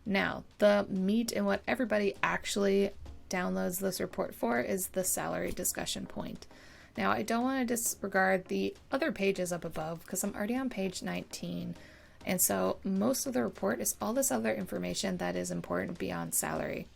Now, the meat and what everybody actually downloads this report for is the salary discussion point. Now, I don't want to disregard the other pages up above because I'm already on page 19. And so most of the report is all this other information that is important beyond salary.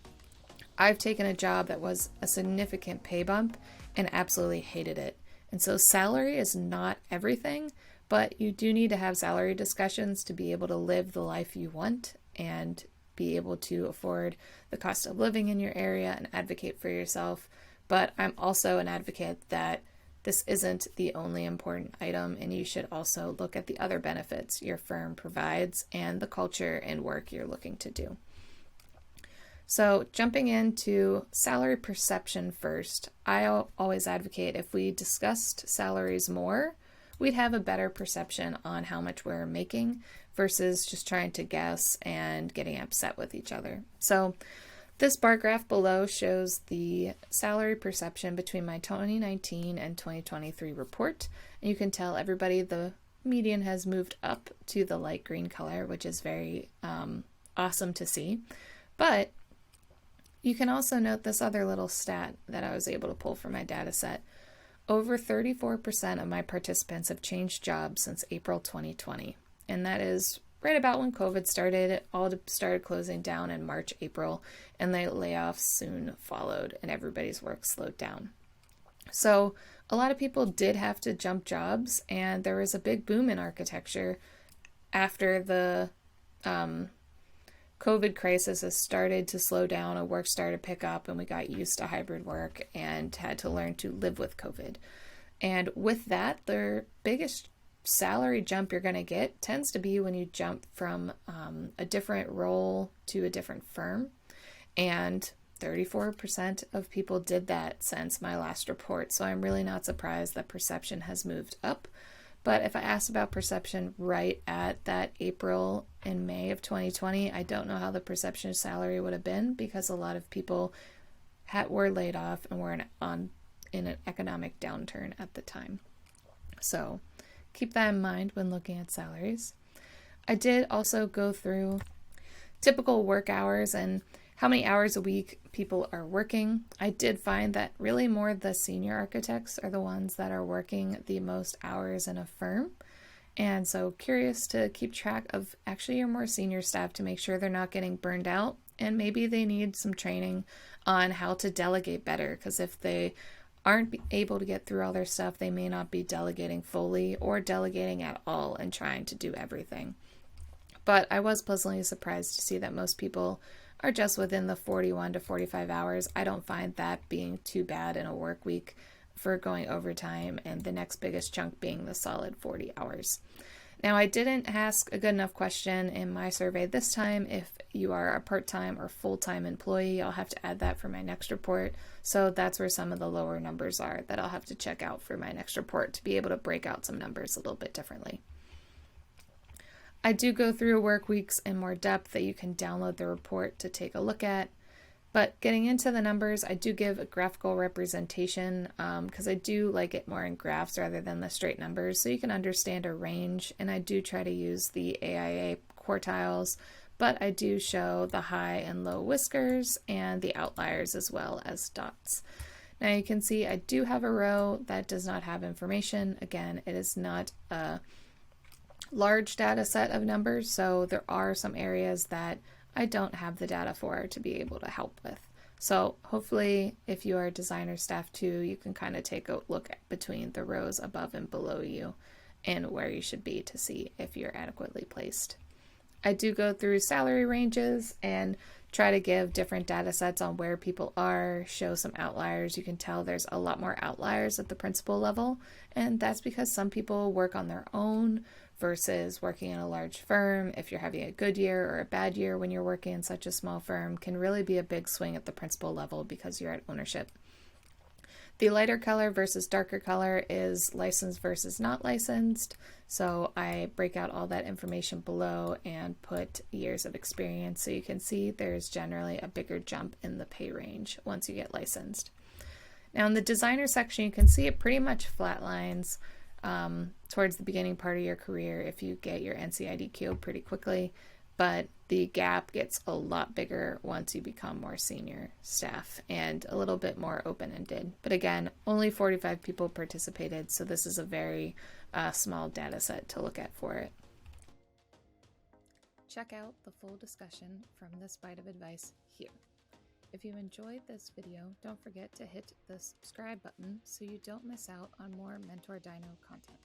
I've taken a job that was a significant pay bump and absolutely hated it. And so salary is not everything, but you do need to have salary discussions to be able to live the life you want and be able to afford the cost of living in your area and advocate for yourself. But I'm also an advocate that this isn't the only important item, and you should also look at the other benefits your firm provides and the culture and work you're looking to do. So jumping into salary perception first, I always advocate if we discussed salaries more, we'd have a better perception on how much we're making versus just trying to guess and getting upset with each other. So this bar graph below shows the salary perception between my 2019 and 2023 report. And you can tell everybody the median has moved up to the light green color, which is very awesome to see. But you can also note this other little stat that I was able to pull from my data set. Over 34% of my participants have changed jobs since April 2020. And that is right about when COVID started. It all started closing down in March, April, and the layoffs soon followed and everybody's work slowed down. So a lot of people did have to jump jobs, and there was a big boom in architecture after the COVID crisis has started to slow down and work started to pick up, and we got used to hybrid work and had to learn to live with COVID. And with that, the biggest salary jump you're going to get tends to be when you jump from a different role to a different firm. And 34% of people did that since my last report. So I'm really not surprised that perception has moved up. But if I asked about perception right at that April and May of 2020, I don't know how the perception of salary would have been because a lot of people were laid off and were in an economic downturn at the time. So keep that in mind when looking at salaries. I did also go through typical work hours and how many hours a week people are working. I did find that really more the senior architects are the ones that are working the most hours in a firm. And so curious to keep track of actually your more senior staff to make sure they're not getting burned out, and maybe they need some training on how to delegate better, because if they aren't able to get through all their stuff, they may not be delegating fully or delegating at all and trying to do everything. But I was pleasantly surprised to see that most people are just within the 41 to 45 hours. I don't find that being too bad in a work week for going overtime, and the next biggest chunk being the solid 40 hours. Now, I didn't ask a good enough question in my survey this time if you are a part-time or full-time employee. I'll have to add that for my next report. So that's where some of the lower numbers are that I'll have to check out for my next report to be able to break out some numbers a little bit differently. I do go through work weeks in more depth that you can download the report to take a look at. But getting into the numbers, I do give a graphical representation because I do like it more in graphs rather than the straight numbers so you can understand a range. And I do try to use the AIA quartiles, but I do show the high and low whiskers and the outliers as well as dots. Now you can see I do have a row that does not have information. Again, it is not a large data set of numbers, so there are some areas that I don't have the data for to be able to help with. So hopefully if you are a designer staff too, you can kind of take a look at between the rows above and below you and where you should be to see if you're adequately placed. I do go through salary ranges and try to give different data sets on where people are, show some outliers. You can tell there's a lot more outliers at the principal level, and that's because some people work on their own versus working in a large firm. If you're having a good year or a bad year when you're working in such a small firm, can really be a big swing at the principal level because you're at ownership. The lighter color versus darker color is licensed versus not licensed. So I break out all that information below and put years of experience so you can see there's generally a bigger jump in the pay range once you get licensed. Now in the designer section, you can see it pretty much flatlines towards the beginning part of your career if you get your NCID pretty quickly, but the gap gets a lot bigger once you become more senior staff and a little bit more open-ended. But again, only 45 people participated, so this is a very small data set to look at for it. Check out the full discussion from this bite of advice here. If you enjoyed this video, don't forget to hit the subscribe button so you don't miss out on more mentorDINO content.